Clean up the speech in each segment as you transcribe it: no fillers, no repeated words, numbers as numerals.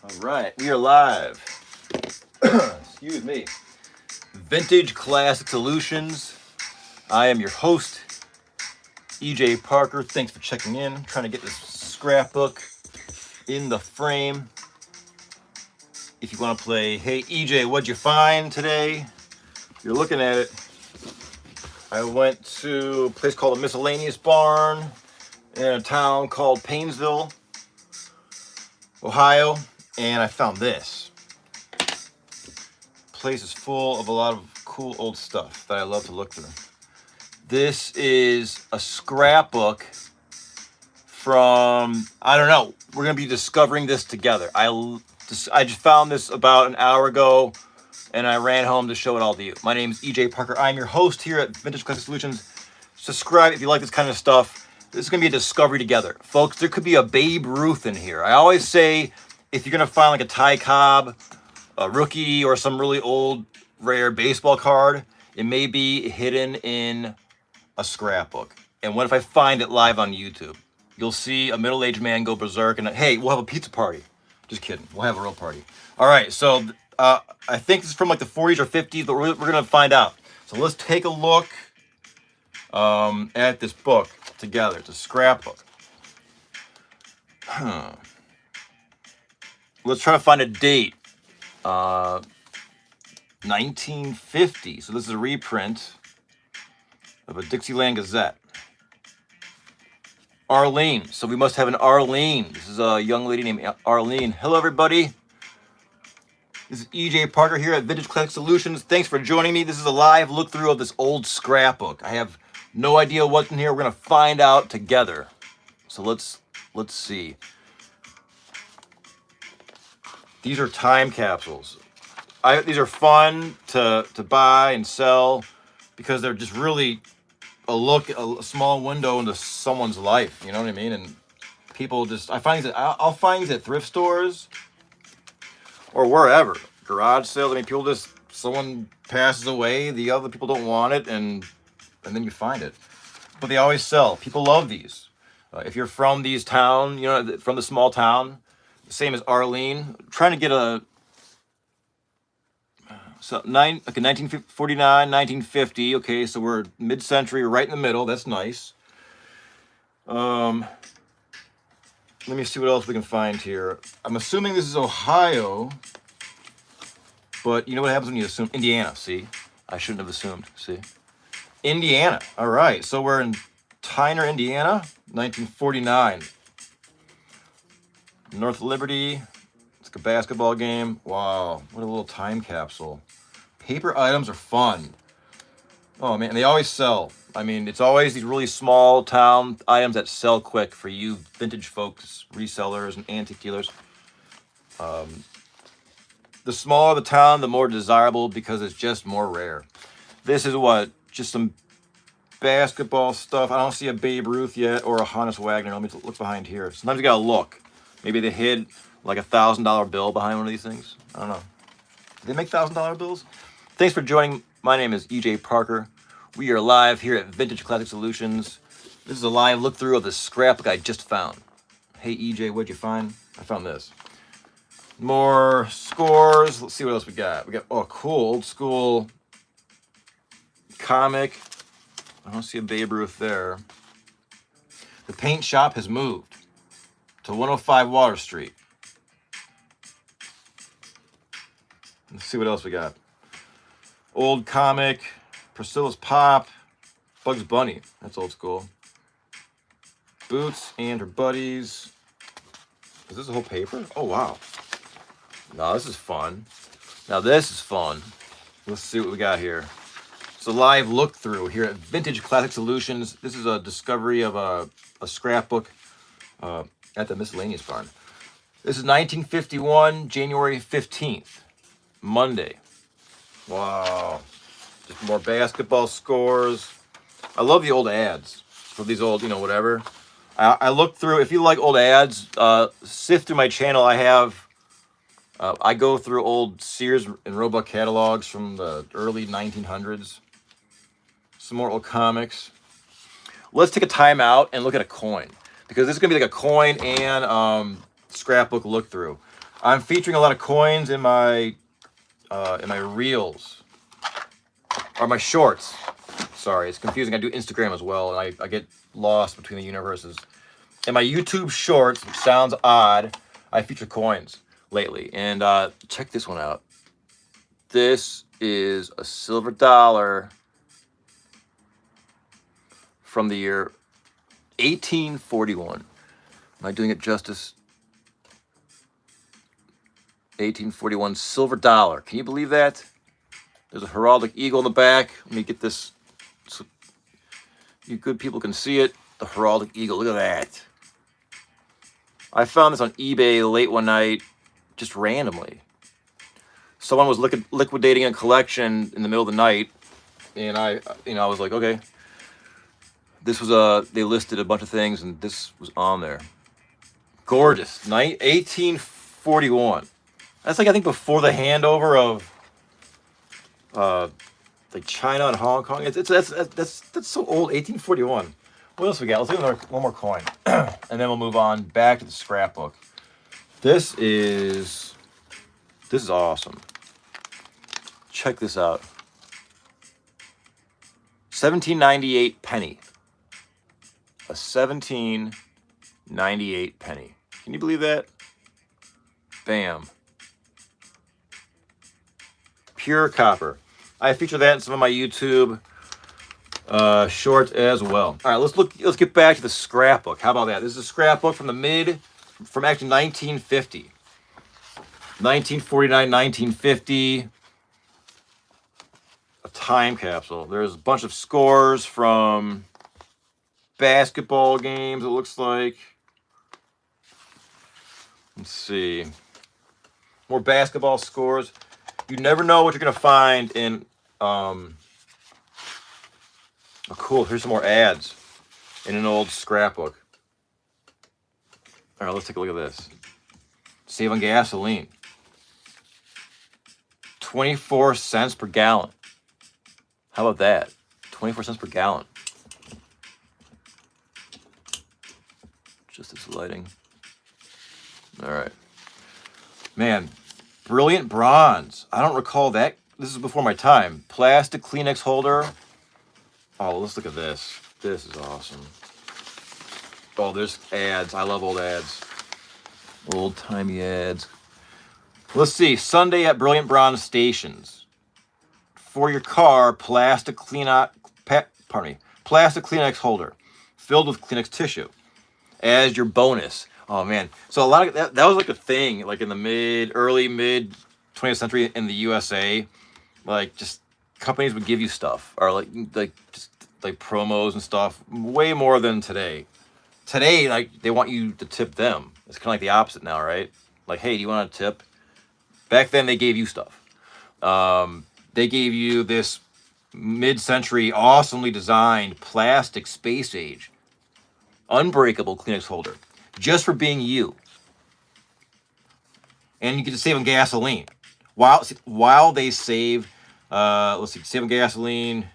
All right, we are live. Excuse me. Vintage Classic Solutions. I am your host, EJ Parker. Thanks for checking in. I'm trying to get this scrapbook in the frame. If you want to play, hey EJ, what'd you find today? You're looking at it. I went to a place called the Miscellaneous Barn in a town called Painesville, Ohio, and I found this. Place is full of a lot of cool old stuff that I love to look through. This is a scrapbook from, I don't know, we're going to be discovering this together. I just found this about an hour ago, and I ran home to show it all to you. My name is EJ Parker. I'm your host here at Vintage Classic Solutions. Subscribe if you like this kind of stuff. This is going to be a discovery together. Folks, there could be a Babe Ruth in here. I always say, if you're going to find like a Ty Cobb, a rookie, or some really old, rare baseball card, it may be hidden in a scrapbook. And what if I find it live on YouTube? You'll see a middle-aged man go berserk and, hey, we'll have a pizza party. Just kidding. We'll have a real party. All right, so I think this is from like the 40s or 50s, but we're going to find out. So let's take a look at this book together. It's a scrapbook. Let's try to find a date. 1950. So this is a reprint of a Dixieland Gazette. Arlene. So we must have an Arlene. This is a young lady named Arlene. Hello, everybody. This is EJ Parker here at Vintage Classic Solutions. Thanks for joining me. This is a live look through of this old scrapbook. I have no idea what's in here. We're gonna find out together. So let's see. These are time capsules. These are fun to buy and sell because they're just really a small window into someone's life. You know what I mean? And people just, I'll find these at thrift stores or wherever, garage sales. I mean, someone passes away, the other people don't want it, and then you find it. But they always sell. People love these. If you're from these town, from the small town, the same as Arlene, trying to get So 1949, 1950. Okay, so we're mid-century, right in the middle. That's nice. Let me see what else we can find here. I'm assuming this is Ohio, but you know what happens when you assume Indiana? See, I shouldn't have assumed. See, Indiana. All right, so we're in Tyner, Indiana, 1949. North Liberty. It's like a basketball game. Wow, what a little time capsule. Paper items are fun. Oh man, and they always sell. I mean, it's always these really small town items that sell quick for you vintage folks, resellers, and antique dealers. The smaller the town, the more desirable because it's just more rare. This is just some basketball stuff. I don't see a Babe Ruth yet or a Honus Wagner. Let me look behind here. Sometimes you gotta look. Maybe they hid like $1,000 bill behind one of these things. I don't know. Do they make $1,000 bills? Thanks for joining. My name is EJ Parker. We are live here at Vintage Classic Solutions. This is a live look through of the scrapbook I just found. Hey EJ, what'd you find? I found this. More scores. Let's see what else we got. We got cool old school comic. I don't see a Babe Ruth there. The paint shop has moved to 105 Water Street. Let's see what else we got. Old comic, Priscilla's Pop, Bugs Bunny. That's old school. Boots and her buddies. Is this a whole paper? Oh, wow. No, this is fun. Now, this is fun. Let's see what we got here. It's a live look through here at Vintage Classic Solutions. This is a discovery of a scrapbook at the Miscellaneous Barn. This is 1951, January 15th, Monday. Wow. Just more basketball scores. I love the old ads for these old, whatever. I look through, if you like old ads, sift through my channel. I go through old Sears and Roebuck catalogs from the early 1900s. Some more old comics. Let's take a time out and look at a coin, because this is going to be like a coin and scrapbook look through. I'm featuring a lot of coins in my reels or my shorts. Sorry, it's confusing. I do Instagram as well, and I get lost between the universes. In my YouTube shorts, which sounds odd, I feature coins lately. And check this one out. This is a silver dollar from the year 1841. Am I doing it justice? 1841 silver dollar. Can you believe that? There's a heraldic eagle in the back. Let me get this so you good people can see it. The heraldic eagle. Look at that. I found this on eBay late one night, just randomly. Someone was liquidating a collection in the middle of the night, and I was like, okay. This was they listed a bunch of things, and this was on there. Gorgeous. 1841. That's like, I think, before the handover of like China and Hong Kong. That's so old. 1841. What else we got? Let's do one more coin, and then we'll move on back to the scrapbook. This is awesome. Check this out. 1798 penny. A 1798 penny. Can you believe that? Bam. Pure copper. I feature that in some of my YouTube shorts as well. All right, let's get back to the scrapbook. How about that? This is a scrapbook from actually 1950. 1949, 1950. A time capsule. There's a bunch of scores from basketball games, it looks like. Let's see. More basketball scores. You never know what you're going to find in... Oh, cool. Here's some more ads in an old scrapbook. All right, let's take a look at this. Save on gasoline. 24 cents per gallon. How about that? 24 cents per gallon. Just this lighting. All right. Man, brilliant bronze. I don't recall that. This is before my time. Plastic Kleenex holder. Oh, let's look at this. This is awesome. Oh, there's ads. I love old ads. Old-timey ads. Let's see. Sunday at Brilliant Bronze Stations. For your car, plastic Kleenex holder filled with Kleenex tissue as your bonus. Oh man. So a lot of that was like a thing like in the early mid 20th century in the USA. Like just companies would give you stuff or like just like promos and stuff way more than today. Today, like they want you to tip them. It's kind of like the opposite now, right? Like, hey, do you want a tip? Back then they gave you stuff. They gave you this mid-century, awesomely designed plastic space age, unbreakable Kleenex holder, just for being you. And you get to save on gasoline. While they save, let's see, save on gasoline,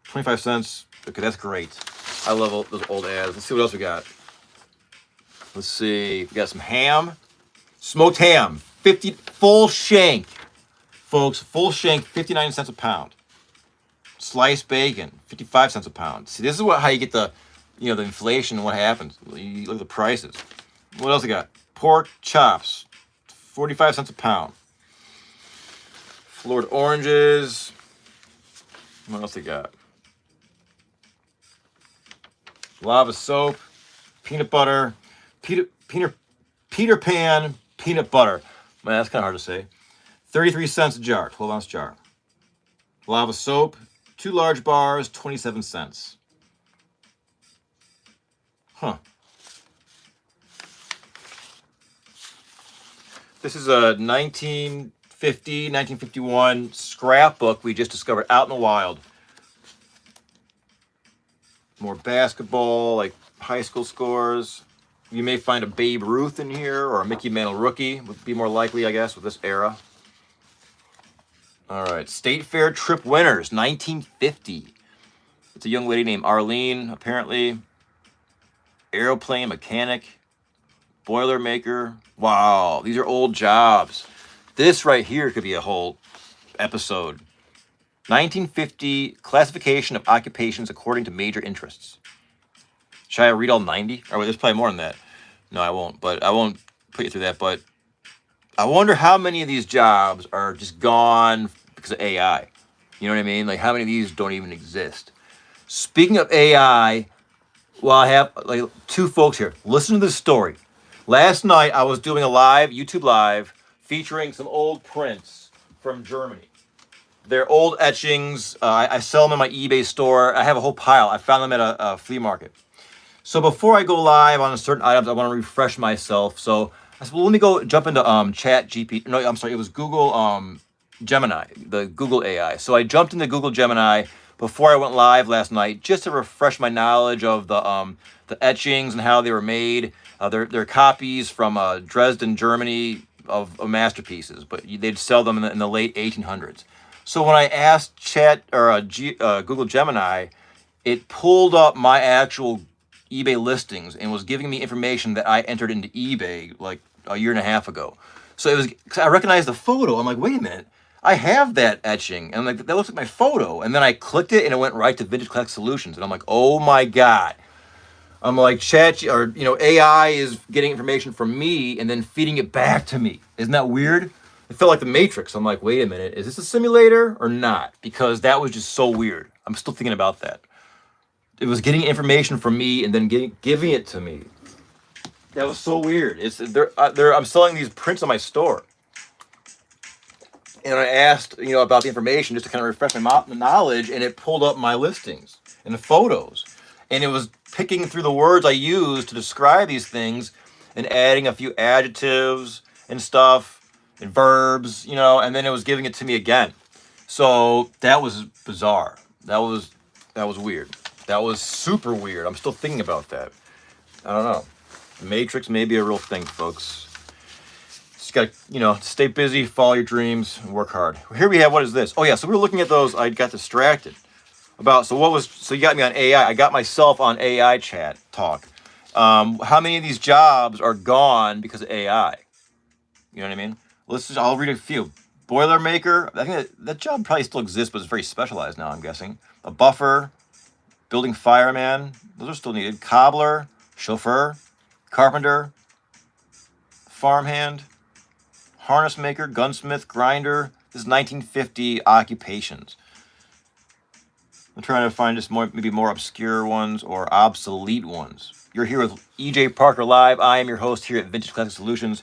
25 cents. Okay, that's great. I love those old ads. Let's see what else we got. Let's see. We got some ham. Smoked ham. 50 full shank. Folks, full shank, 59 cents a pound. Sliced bacon, 55 cents a pound. See, this is how you get the inflation and what happens. You look at the prices. What else we got? Pork chops, 45 cents a pound. Floored oranges. What else we got? Lava soap, peanut butter, Peter Pan peanut butter. Man, that's kind of hard to say. 33 cents a jar, 12-ounce jar. Lava soap, 2 large bars, 27 cents. Huh. This is a 1951 scrapbook we just discovered out in the wild. More basketball, like high school scores. You may find a Babe Ruth in here or a Mickey Mantle rookie. Would be more likely, I guess, with this era. All right, State Fair trip winners, 1950. It's a young lady named Arlene, apparently. Airplane mechanic. Boilermaker. Wow, these are old jobs. This right here could be a whole episode. 1950 classification of occupations according to major interests. Should I read all 90? Or wait, there's probably more than that. No, I won't. But I won't put you through that. But I wonder how many of these jobs are just gone because of AI. You know what I mean? Like how many of these don't even exist? Speaking of AI, well, I have like two folks here. Listen to this story. Last night I was doing a live, YouTube live, featuring some old prints from Germany. They're old etchings. I sell them in my eBay store. I have a whole pile. I found them at a flea market. So before I go live on certain items, I want to refresh myself. So I said, well, let me go jump into Chat GPT. No, I'm sorry. It was Google Gemini, the Google AI. So I jumped into Google Gemini before I went live last night, just to refresh my knowledge of the etchings and how they were made. They're copies from Dresden, Germany, of masterpieces, but they'd sell them in the late 1800s. So when I asked Google Gemini, it pulled up my actual eBay listings and was giving me information that I entered into eBay like a year and a half ago. So it was, I recognized the photo. I'm like, wait a minute, I have that etching, and I'm like, that looks like my photo. And then I clicked it, and it went right to Vintage Collect Solutions, and I'm like, oh my god. I'm like, AI is getting information from me and then feeding it back to me. Isn't that weird? It felt like the Matrix. I'm like, wait a minute, is this a simulator or not? Because that was just so weird. I'm still thinking about that. It was getting information from me and then giving it to me. That was so weird. I'm selling these prints on my store, and I asked about the information just to kind of refresh my knowledge, and it pulled up my listings and the photos, and it was picking through the words I used to describe these things and adding a few adjectives and stuff and verbs, and then it was giving it to me again. So that was bizarre. That was weird. That was super weird. I'm still thinking about that. I don't know. The Matrix may be a real thing, folks. Just gotta, stay busy, follow your dreams, and work hard. Here we have, what is this? Oh yeah, so we were looking at those. I got distracted. So you got me on AI. I got myself on AI chat talk. How many of these jobs are gone because of AI? You know what I mean? I'll read a few. Boilermaker. I think that job probably still exists, but it's very specialized now, I'm guessing. A buffer. Building fireman. Those are still needed. Cobbler. Chauffeur. Carpenter. Farmhand. Harness maker. Gunsmith. Grinder. This is 1950 occupations. I'm trying to find just maybe more obscure ones or obsolete ones. You're here with EJ Parker Live. I am your host here at Vintage Classic Solutions.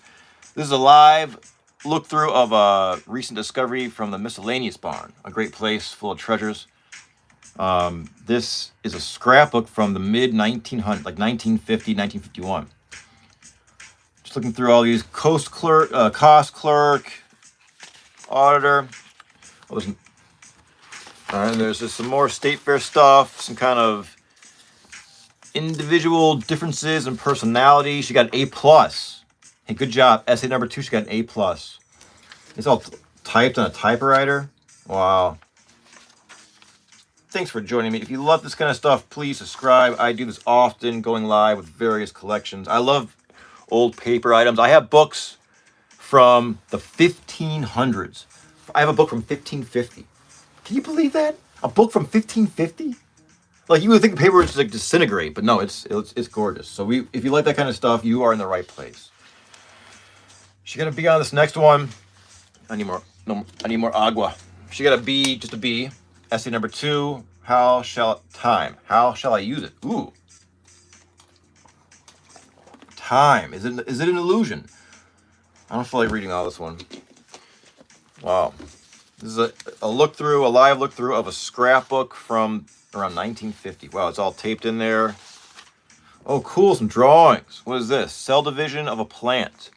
This is a live look through of a recent discovery from the Miscellaneous Barn, a great place full of treasures. This is a scrapbook from the mid-1900s, like 1950, 1951. Just looking through all these cost clerk, auditor. And there's just some more state fair stuff, some kind of individual differences in personality. She got an A+. Hey, good job. Essay number 2, she got an A+. It's all typed on a typewriter. Wow. Thanks for joining me. If you love this kind of stuff, please subscribe. I do this often, going live with various collections. I love old paper items. I have books from the 1500s. I have a book from 1550. Can you believe that? A book from 1550? Like, you would think the paper would just like disintegrate, but no, it's gorgeous. So if you like that kind of stuff, you are in the right place. She got a B on this next one. I need more agua. She got a B, just a B. Essay number 2. How shall I use it? Ooh. Time. Is it an illusion? I don't feel like reading all this one. Wow. This is a live look through of a scrapbook from around 1950. Wow, it's all taped in there. Oh, cool, some drawings. What is this? Cell division of a plant.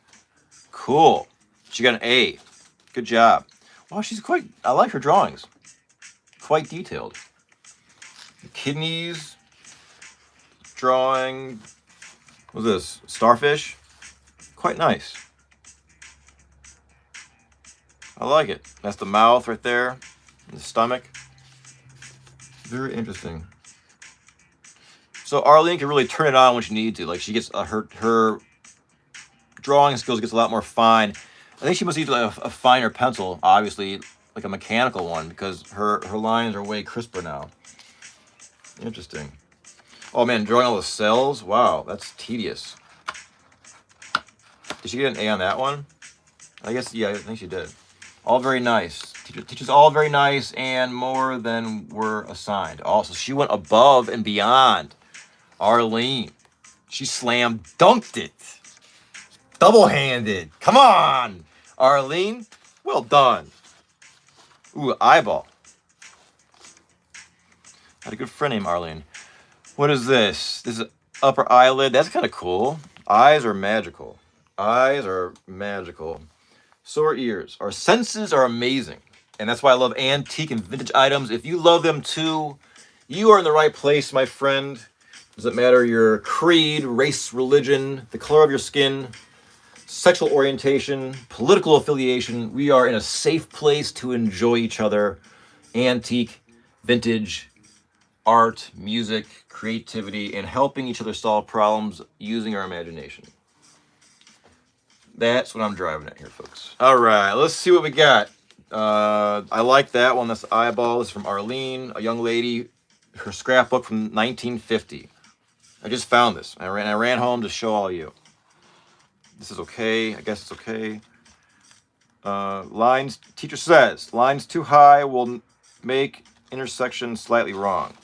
Cool. She got an A. Good job. Wow, I like her drawings. Quite detailed. The kidneys. Drawing. What's this? Starfish. Quite nice. I like it. That's the mouth right there. And the stomach. Very interesting. So Arlene can really turn it on when she needs to. Like, she gets her drawing skills gets a lot more fine. I think she must use like a finer pencil, obviously, like a mechanical one, because her lines are way crisper now. Interesting. Oh man, drawing all the cells? Wow, that's tedious. Did she get an A on that one? I guess, yeah, I think she did. All very nice. Teacher's all very nice and more than were assigned. Also, she went above and beyond. Arlene, she slam dunked it. Double-handed. Come on, Arlene. Well done. Ooh, eyeball. Had a good friend named Arlene. What is this? This is upper eyelid. That's kind of cool. Eyes are magical. Eyes are magical. So are ears. Our senses are amazing. And that's why I love antique and vintage items. If you love them too, you are in the right place, my friend. Doesn't matter your creed, race, religion, the color of your skin, sexual orientation, political affiliation. We are in a safe place to enjoy each other. Antique, vintage, art, music, creativity, and helping each other solve problems using our imagination. That's what I'm driving at here, folks. All right, let's see what we got. I like that one. That's eyeball. This is from Arlene, a young lady. Her scrapbook from 1950. I just found this. I ran home to show all you. This is okay. I guess it's okay. Lines. Teacher says lines too high will make intersection slightly wrong.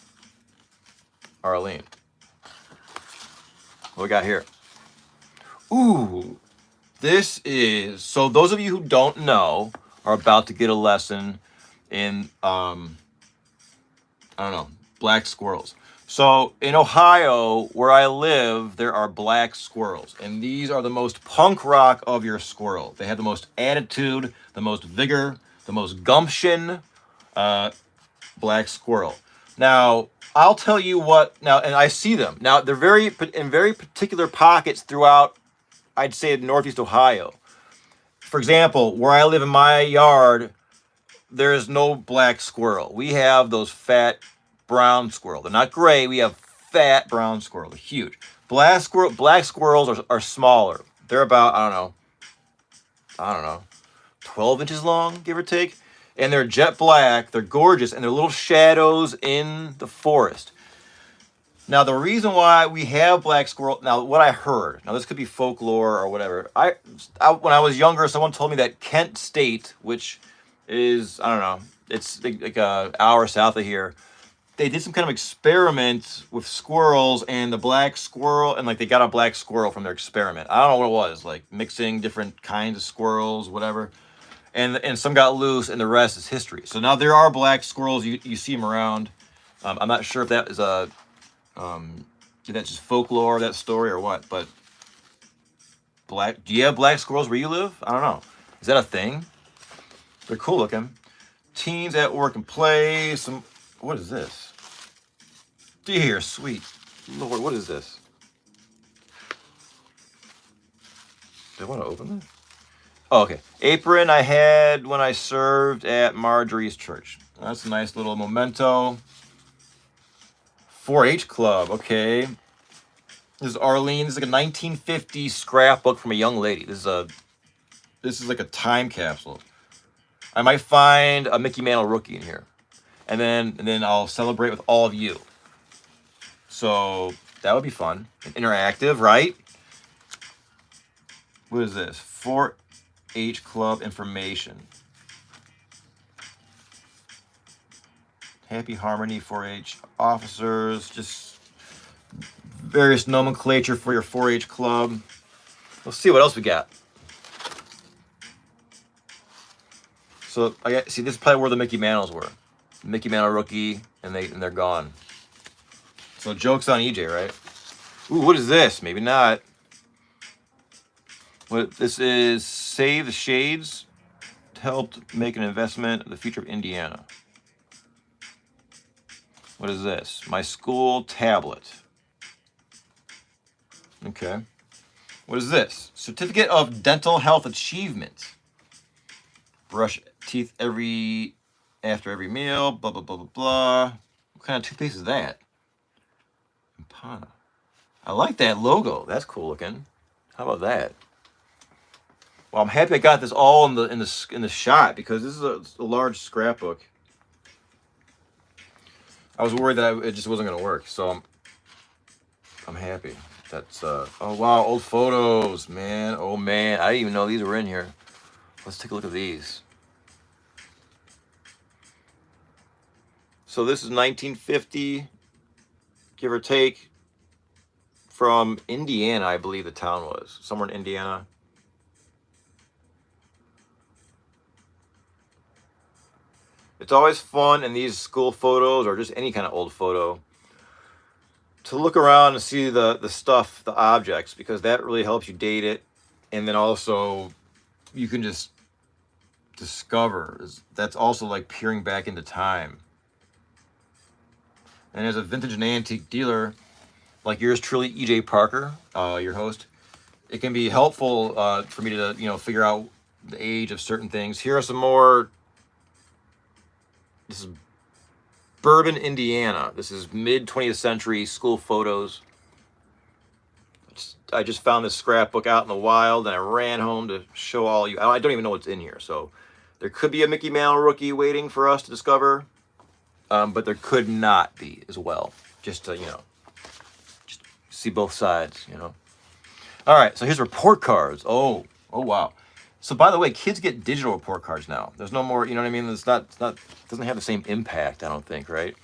Arlene. What we got here? Ooh. This is, so those of you who don't know are about to get a lesson in, I don't know, black squirrels. So in Ohio, where I live, there are black squirrels. And these are the most punk rock of your squirrel. They have the most attitude, the most vigor, the most gumption, black squirrel. Now, I'll tell you what, now, and I see them. Now, they're in very particular pockets throughout, I'd say, Northeast Ohio. For example, where I live in my yard, there is no black squirrel. We have those fat brown squirrel. They're not gray. We have fat brown squirrel. They're huge. Black squirrels are smaller. They're about, I don't know, 12 inches long, give or take. And they're jet black. They're gorgeous. And they're little shadows in the forest. Now, the reason why we have black squirrel, now what I heard, now this could be folklore or whatever. When I was younger, someone told me that Kent State, which is, I don't know, it's like an hour south of here, they did some kind of experiment with squirrels and the black squirrel, and like they got a black squirrel from their experiment. I don't know what it was, like mixing different kinds of squirrels, whatever. And some got loose, and the rest is history. So now there are black squirrels. You see them around. I'm not sure if that is a... is that just folklore, that story, or what? But do you have black squirrels where you live? I don't know. Is that a thing? They're cool looking. Teens at work and play. What is this? Dear sweet Lord, what is this? Do I want to open this? Oh, okay. Apron I had when I served at Marjorie's church. That's a nice little memento. 4-H club, okay. This is Arlene. This is like a 1950 scrapbook from a young lady. This is like a time capsule. I might find a Mickey Mantle rookie in here, and then I'll celebrate with all of you. So that would be fun. Interactive, right? What is this? 4-H club information. Happy Harmony 4-H officers, just various nomenclature for your 4-H club. Let's see what else we got. So see, this is probably where the Mickey Mantles were. Mickey Mantle rookie, and they're gone. So joke's on EJ, right? Ooh, what is this? Maybe not. What this is? Save the Shades helped make an investment in the future of Indiana. What is this? My school tablet. Okay. What is this? Certificate of Dental Health Achievement. Brush teeth after every meal. Blah, blah, blah, blah, blah. What kind of toothpaste is that? Impana. I like that logo. That's cool looking. How about that? Well, I'm happy I got this all in the shot, because this is a large scrapbook. I was worried that it just wasn't gonna work, so I'm happy. That's oh wow, old photos, man. Oh man, I didn't even know these were in here. Let's take a look at these. So this is 1950, give or take, from Indiana, I believe the town was. Somewhere in Indiana. It's always fun in these school photos, or just any kind of old photo, to look around and see the stuff, the objects, because that really helps you date it. And then also, you can just discover. That's also like peering back into time. And as a vintage and antique dealer, like yours truly, EJ Parker, your host, it can be helpful for me to figure out the age of certain things. Here are some more. This is Bourbon, Indiana. This is mid 20th century school photos. I just found this scrapbook out in the wild, and I ran home to show all you. I don't even know what's in here, so there could be a Mickey Mantle rookie waiting for us to discover, but there could not be as well. Just to just see both sides. All right, so here's report cards. Oh wow. So by the way, kids get digital report cards now. There's no more, you know what I mean? It's not doesn't have the same impact, I don't think, right?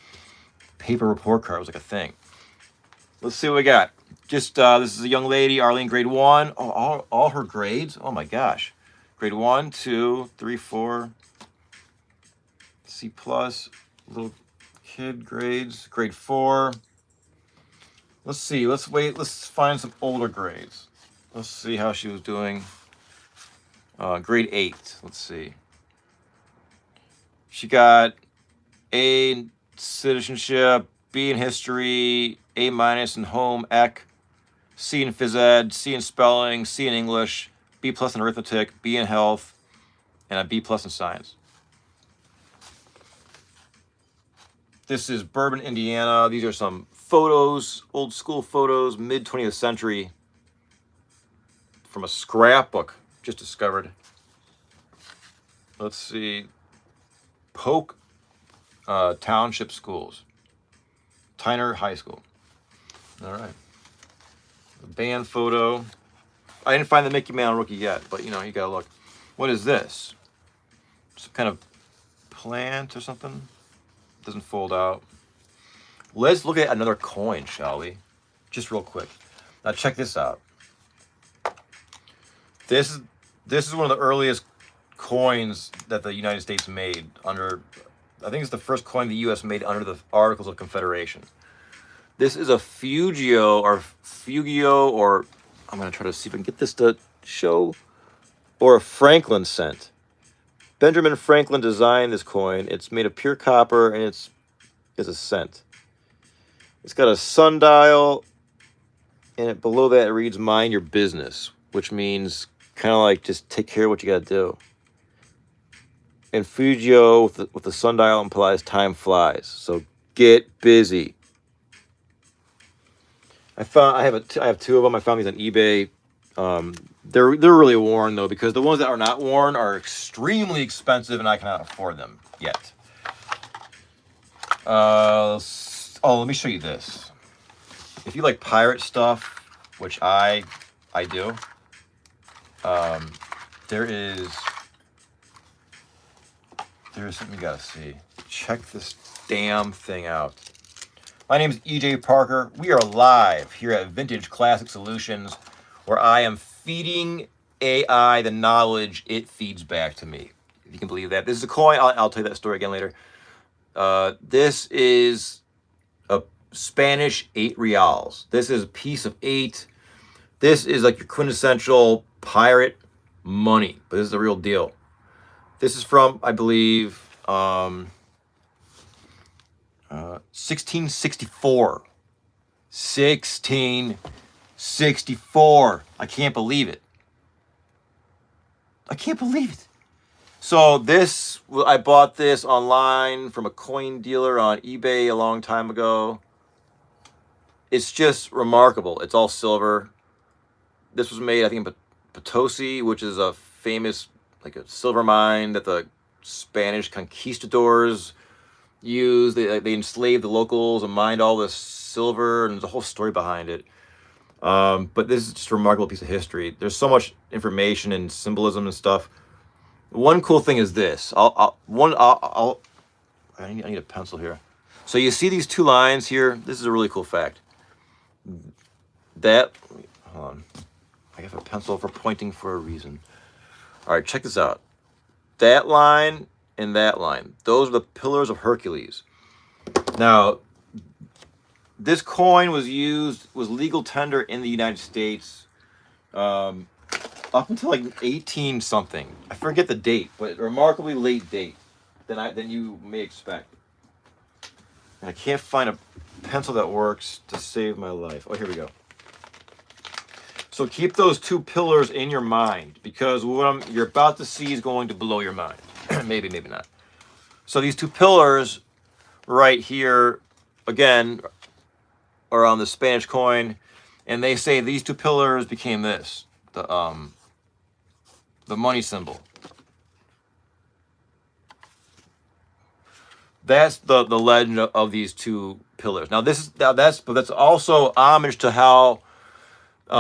Paper report card was like a thing. Let's see what we got. Just this is a young lady, Arlene, grade 1. Oh, all her grades. Oh my gosh. Grade 1, 2, 3, 4. C+. Little kid grades. Grade 4. Let's see. Let's find some older grades. Let's see how she was doing. Grade 8. Let's see. She got A in citizenship, B in history, A- in home ec, C in phys ed, C in spelling, C in English, B+ in arithmetic, B in health, and a B+ in science. This is Bourbon, Indiana. These are some photos, old school photos, mid 20th century, from a scrapbook just discovered. Let's see. Polk Township Schools. Tyner High School. All right. The band photo. I didn't find the Mickey Mantle rookie yet, but you gotta look. What is this? Some kind of plant or something? Doesn't fold out. Let's look at another coin, shall we? Just real quick. Now check this out. This is one of the earliest coins that the United States made under. I think it's the first coin the U.S. made under the Articles of Confederation. This is a Fugio, or I'm going to try to see if I can get this to show, or a Franklin cent. Benjamin Franklin designed this coin. It's made of pure copper, and it's a cent. It's got a sundial, and below that it reads "Mind your business," which means kind of like just take care of what you got to do. And Fugio with the sundial implies time flies. So get busy. I have two of them. I found these on eBay. They're really worn though, because the ones that are not worn are extremely expensive, and I cannot afford them yet. Let me show you this. If you like pirate stuff, which I do, there's something you gotta see. Check this damn thing out. My name is EJ Parker. We are live here at Vintage Classic Solutions, where I am feeding AI the knowledge it feeds back to me. If you can believe that. This is a coin. I'll tell you that story again later. This is a Spanish 8 reals. This is a piece of 8. This is like your quintessential pirate money, but this is the real deal. This is from, I believe, 1664. 1664. I can't believe it. So this, I bought this online from a coin dealer on eBay a long time ago. It's just remarkable. It's all silver. This was made, I think, in Potosi, which is a famous, like a silver mine that the Spanish conquistadors used. They enslaved the locals and mined all this silver, and there's a whole story behind it. But this is just a remarkable piece of history. There's so much information and symbolism and stuff. One cool thing is this. I need a pencil here. So you see these two lines here. This is a really cool fact. Hold on. I have a pencil for pointing for a reason. All right, check this out. That line and that line. Those are the Pillars of Hercules. Now, this coin was legal tender in the United States up until like 18 something. I forget the date, but a remarkably late date than you may expect. And I can't find a pencil that works to save my life. Oh, here we go. So keep those two pillars in your mind, because what you're about to see is going to blow your mind. Maybe not. So these two pillars right here, again, are on the Spanish coin, and they say these two pillars became this, the money symbol. That's the legend of these two pillars. Now that's also homage to how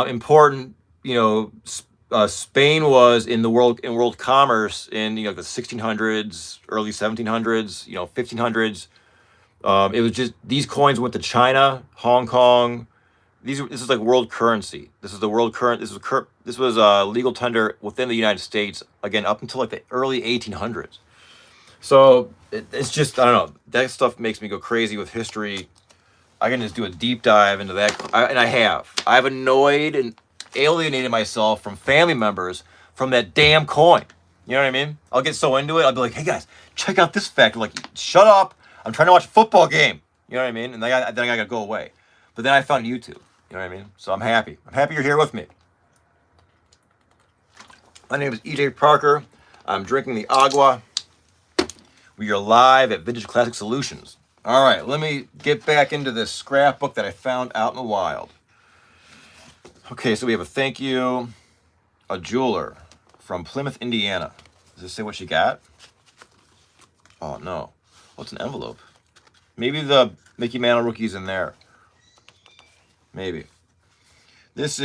important Spain was in world commerce in the 1600s, early 1700s, 1500s. It was just these coins went to China, Hong Kong. This is like world currency. This is the world current. This was legal tender within the United States again up until like the early 1800s. So it's just, I don't know. That stuff makes me go crazy with history. I can just do a deep dive into that, and I've annoyed and alienated myself from family members from that damn coin. You know what I mean? I'll get so into it. I'll be like, hey guys, check out this fact. Like, shut up. I'm trying to watch a football game. You know what I mean? And then I gotta go away. But then I found YouTube. You know what I mean? So I'm happy. I'm happy you're here with me. My name is EJ Parker. I'm drinking the agua. We are live at Vintage Classic Solutions. All right, let me get back into this scrapbook that I found out in the wild. Okay, so we have a thank you, a jeweler from Plymouth, Indiana. Does it say what she got? Oh, no. What's an envelope? Maybe the Mickey Mantle rookie's in there. Maybe. It's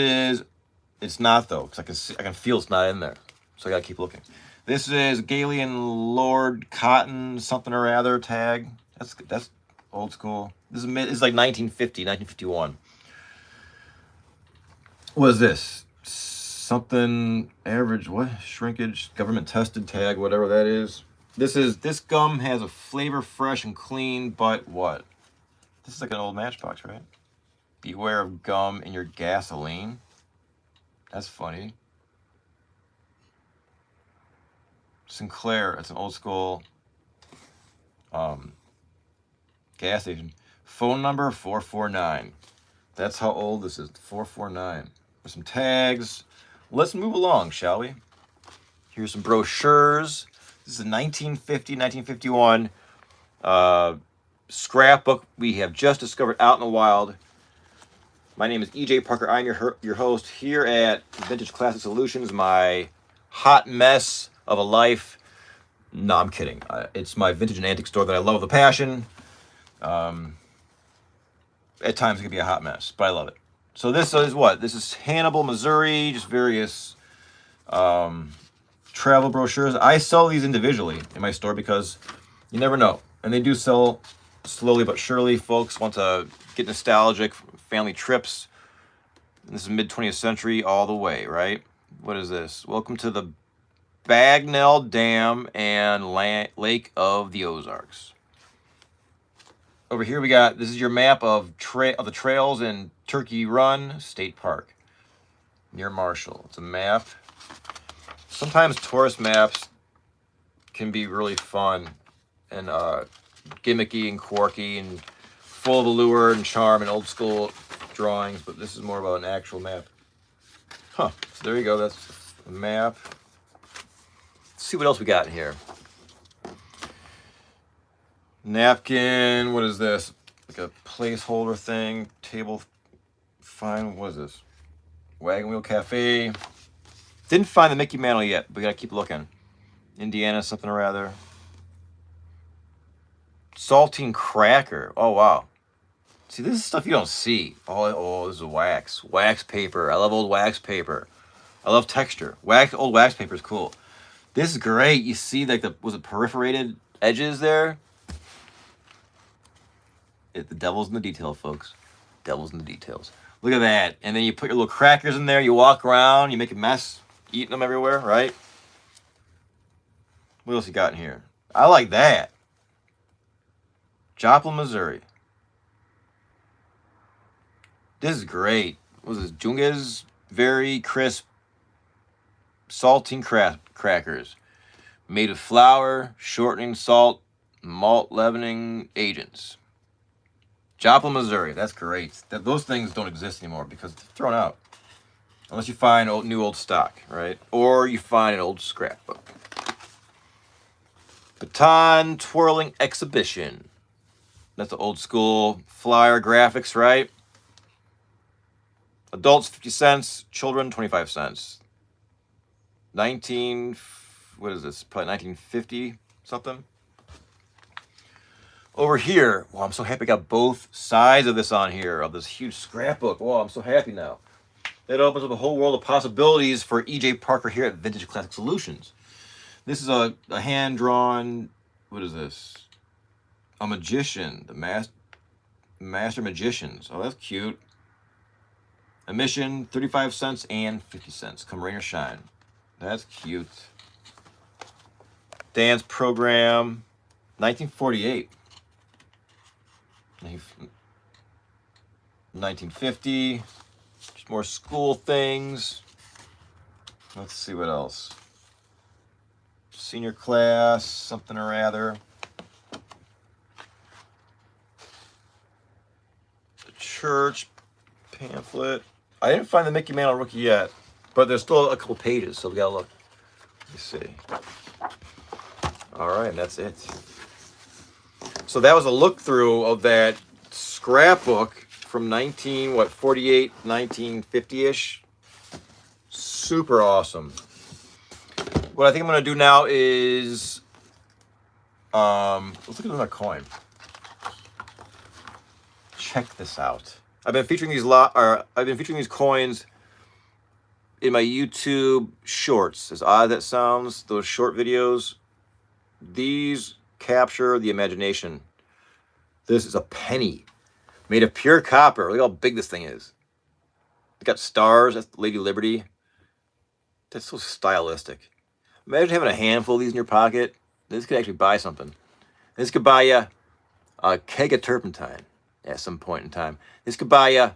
not though, because I can feel it's not in there. So I gotta keep looking. This is Galen Lord Cotton something or other tag. That's old school. This is like 1950, 1951. What is this? Something average, what? Shrinkage, government tested tag, whatever that is. This gum has a flavor fresh and clean, but what? This is like an old Matchbox, right? Beware of gum in your gasoline. That's funny. Sinclair, it's an old school gas station. Phone number 449. That's how old this is, 449. There's some tags. Let's move along, shall we? Here's some brochures. This is a 1950, 1951 scrapbook we have just discovered out in the wild. My name is EJ Parker. I'm your host here at Vintage Classic Solutions, my hot mess of a life. No, I'm kidding. It's my vintage and antique store that I love with a passion. At times it can be a hot mess, but I love it. So this is what? This is Hannibal, Missouri, just various travel brochures. I sell these individually in my store because you never know. And they do sell slowly but surely. Folks want to get nostalgic, family trips. This is mid-20th century all the way, right? What is this? Welcome to the Bagnell Dam and Lake of the Ozarks. Over here we got, this is your map of the trails in Turkey Run State Park near Marshall. It's a map. Sometimes tourist maps can be really fun and gimmicky and quirky and full of allure and charm and old school drawings, but this is more about an actual map. Huh, so there you go, that's a map. Let's see what else we got in here. Napkin, what is this? Like a placeholder thing, table, fine, what is this? Wagon Wheel Cafe. Didn't find the Mickey Mantle yet. We gotta keep looking. Indiana something or rather. Saltine cracker. Oh wow. See, this is stuff you don't see. Oh, this is wax. Wax paper. I love old wax paper. I love texture. Old wax paper is cool. This is great. You see, like was it perforated edges there? The devil's in the detail, folks. Devil's in the details. Look at that. And then you put your little crackers in there. You walk around. You make a mess, eating them everywhere, right? What else you got in here? I like that. Joplin, Missouri. This is great. What was this? Junga's very crisp saltine crackers made of flour, shortening salt, malt leavening agents. Joplin, Missouri. That's great. Those things don't exist anymore because they're thrown out. Unless you find new old stock, right? Or you find an old scrapbook. Baton twirling exhibition. That's the old school flyer graphics, right? Adults 50 cents, children 25 cents. What is this? Probably 1950 something. Over here, well, I'm so happy I got both sides of this on here, of this huge scrapbook. Wow, I'm so happy now. It opens up a whole world of possibilities for E.J. Parker here at Vintage Classic Solutions. This is a hand-drawn, what is this? A magician, the Master Magicians. Oh, that's cute. Admission, 35 cents and 50 cents. Come rain or shine. That's cute. Dance program, 1948. 1950. Just more school things. Let's see what else. Senior class, something or rather. The church pamphlet. I didn't find the Mickey Mantle rookie yet, but there's still a couple pages, so we gotta look. Let's see. All right, and that's it. So that was a look through of that scrapbook from 1948, 1950-ish. Super awesome. What I think I'm gonna do now is let's look at another coin. Check this out. I've been featuring these coins in my YouTube shorts. As odd as that sounds, those short videos, these capture the imagination. This is a penny made of pure copper. Look how big this thing is. It got stars. That's Lady Liberty. That's so stylistic. Imagine having a handful of these in your pocket. This could actually buy something. This could buy you a keg of turpentine at some point in time. This could buy you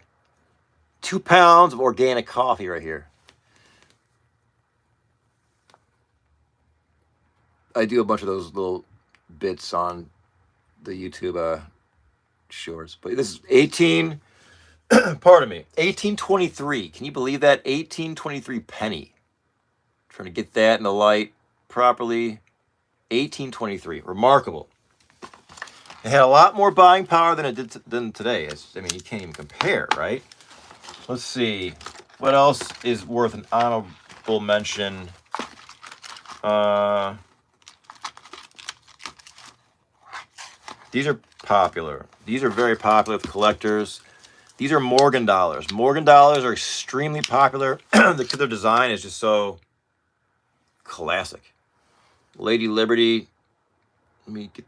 2 pounds of organic coffee right here. I do a bunch of those little bits on the YouTube shorts. But this is 1823. Can you believe that? 1823 penny. Trying to get that in the light properly. 1823. Remarkable. It had a lot more buying power than it did than today. I mean, you can't even compare, right? Let's see. What else is worth an honorable mention? These are popular. These are very popular with collectors. These are Morgan dollars. Morgan dollars are extremely popular. Their design is just so classic. Lady Liberty. Let me get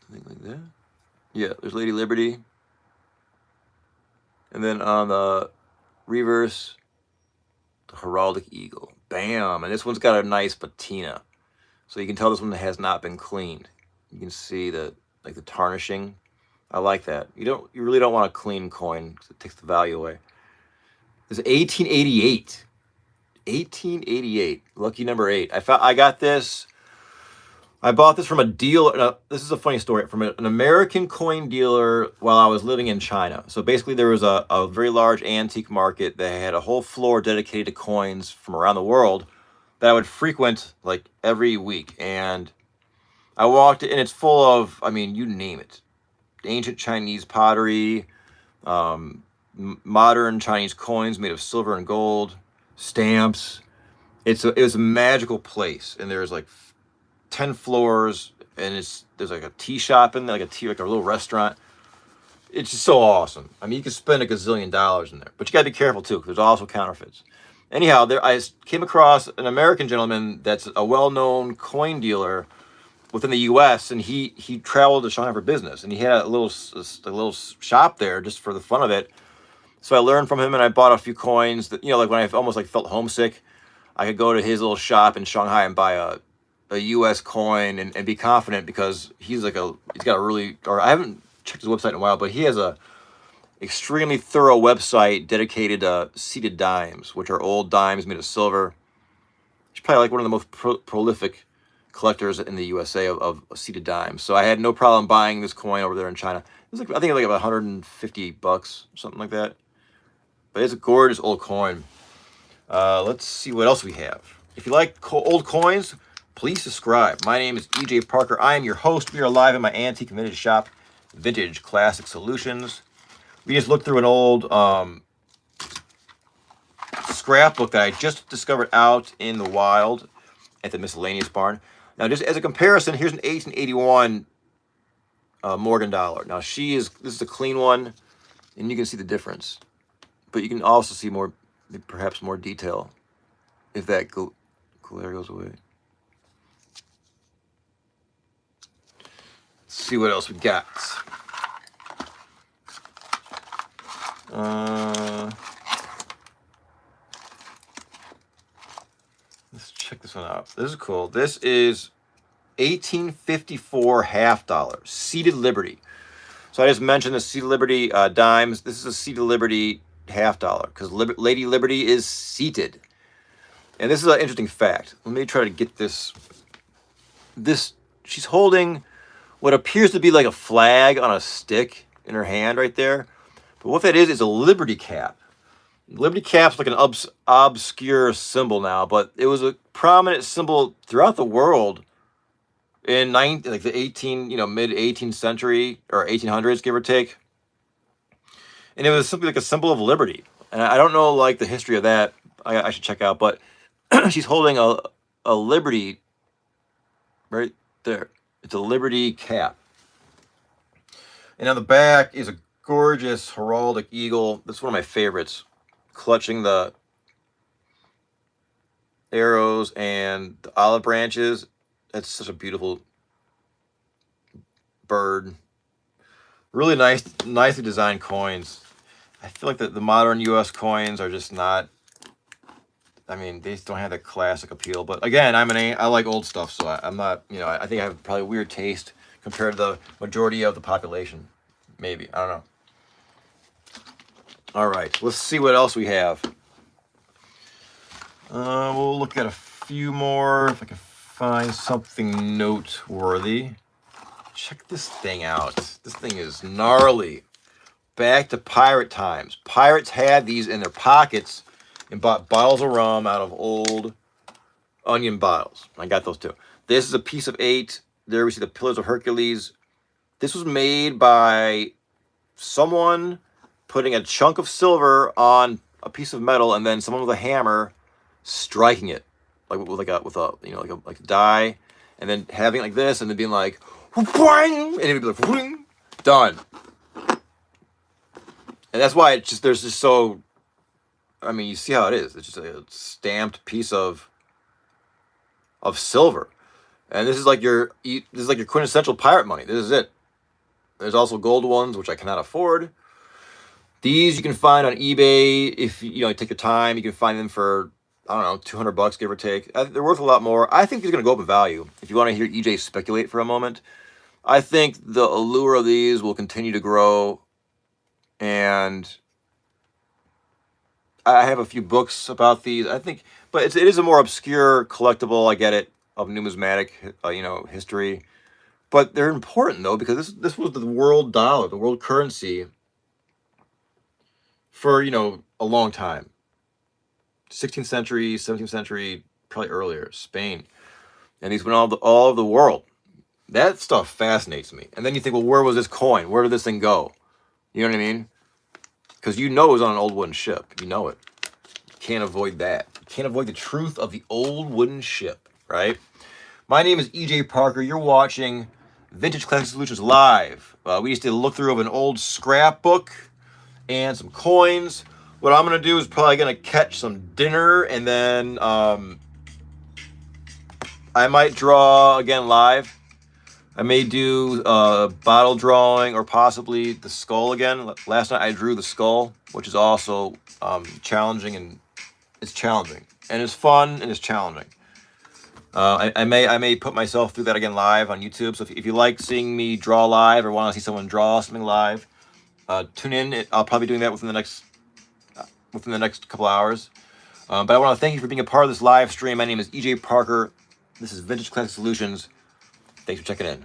something like that. Yeah, there's Lady Liberty. And then on the reverse, the heraldic eagle. Bam! And this one's got a nice patina. So you can tell this one has not been cleaned. You can see the tarnishing. I like that. You really don't want a clean coin because it takes the value away. This is 1888. 1888. Lucky number 8. I got this. I bought this from a dealer. This is a funny story. From an American coin dealer while I was living in China. So basically there was a very large antique market that had a whole floor dedicated to coins from around the world that I would frequent like every week. And I walked in, and it's full of, I mean, you name it. Ancient Chinese pottery, modern Chinese coins made of silver and gold, stamps, it was a magical place, and there's like 10 floors, and there's like a tea shop in there, like a little restaurant. It's just so awesome. I mean, you can spend a gazillion dollars in there, but you gotta be careful too, because there's also counterfeits. Anyhow, I came across an American gentleman that's a well-known coin dealer within the U.S., and he traveled to Shanghai for business, and he had a little shop there just for the fun of it. So I learned from him, and I bought a few coins that, like when I almost like felt homesick, I could go to his little shop in Shanghai and buy a U.S. coin and be confident, because he's got a really, or I haven't checked his website in a while, but he has a extremely thorough website dedicated to seated dimes, which are old dimes made of silver. He's probably like one of the most prolific collectors in the USA of seated dimes. So I had no problem buying this coin over there in China. It was I think like about $150 or something like that. But it's a gorgeous old coin. Let's see what else we have. If you like old coins, please subscribe. My name is EJ Parker. I am your host. We are live in my antique and vintage shop, Vintage Classic Solutions. We just looked through an old scrapbook that I just discovered out in the wild at the miscellaneous barn. Now, just as a comparison, here's an 1881 Morgan dollar. Now, this is a clean one, and you can see the difference. But you can also see perhaps more detail if that glare goes away. Let's see what else we got. Let's check this one out. This is cool. This is 1854 half dollar, Seated Liberty. So I just mentioned the Seated Liberty dimes. This is a Seated Liberty half dollar, because Lady Liberty is seated. And this is an interesting fact. Let me try to get this. She's holding what appears to be like a flag on a stick in her hand right there. But what that is a Liberty cap. Liberty cap's like an obscure symbol now, but it was a prominent symbol throughout the world in the mid 18th century or 1800s, give or take. And it was simply like a symbol of liberty. And I don't know like the history of that. I should check out, but she's holding a Liberty right there. It's a Liberty cap. And on the back is a gorgeous heraldic eagle. That's one of my favorites, clutching the arrows and the olive branches. That's such a beautiful bird. Really nicely designed coins. I feel like the modern U.S. coins are just not. I mean, they just don't have that classic appeal. But again, I like old stuff, so I'm not. I think I have probably weird taste compared to the majority of the population. Maybe, I don't know. All right, let's see what else we have. We'll look at a few more if I can find something noteworthy. Check this thing out. This thing is gnarly. Back to pirate times. Pirates had these in their pockets and bought bottles of rum out of old onion bottles. I got those too. This is a piece of 8. There we see the Pillars of Hercules. This was made by someone putting a chunk of silver on a piece of metal, and then someone with a hammer striking it with a die, and then having it like this, and then being like, and it would be like, whooing, done. And that's why there's just so. I mean, you see how it is. It's just a stamped piece of silver, and this is like your quintessential pirate money. This is it. There's also gold ones, which I cannot afford. These you can find on eBay if you take your time. You can find them for, I don't know, $200, give or take. They're worth a lot more. I think these are going to go up in value. If you want to hear EJ speculate for a moment, I think the allure of these will continue to grow. And I have a few books about these. I think, but it is a more obscure collectible. I get it, of numismatic, history. But they're important though, because this was the world dollar, the world currency, for a long time. 16th century, 17th century, probably earlier, Spain, and these went all over the world. That stuff fascinates me. And then you think, well, where was this coin? Where did this thing go? You know what I mean? Because it was on an old wooden ship. You know it. You can't avoid that. You can't avoid the truth of the old wooden ship, right? My name is EJ Parker. You're watching Vintage Classic Solutions Live. We just did a look through of an old scrapbook and some coins. What I'm going to do is probably going to catch some dinner, and then I might draw again live. I may do bottle drawing or possibly the skull again. Last night I drew the skull, which is also challenging, and it's challenging. And it's fun and it's challenging. I may put myself through that again live on YouTube. So if you like seeing me draw live or want to see someone draw something live, tune in. I'll probably be doing that within the next couple hours. But I want to thank you for being a part of this live stream. My name is EJ Parker. This is Vintage Classic Solutions. Thanks for checking in.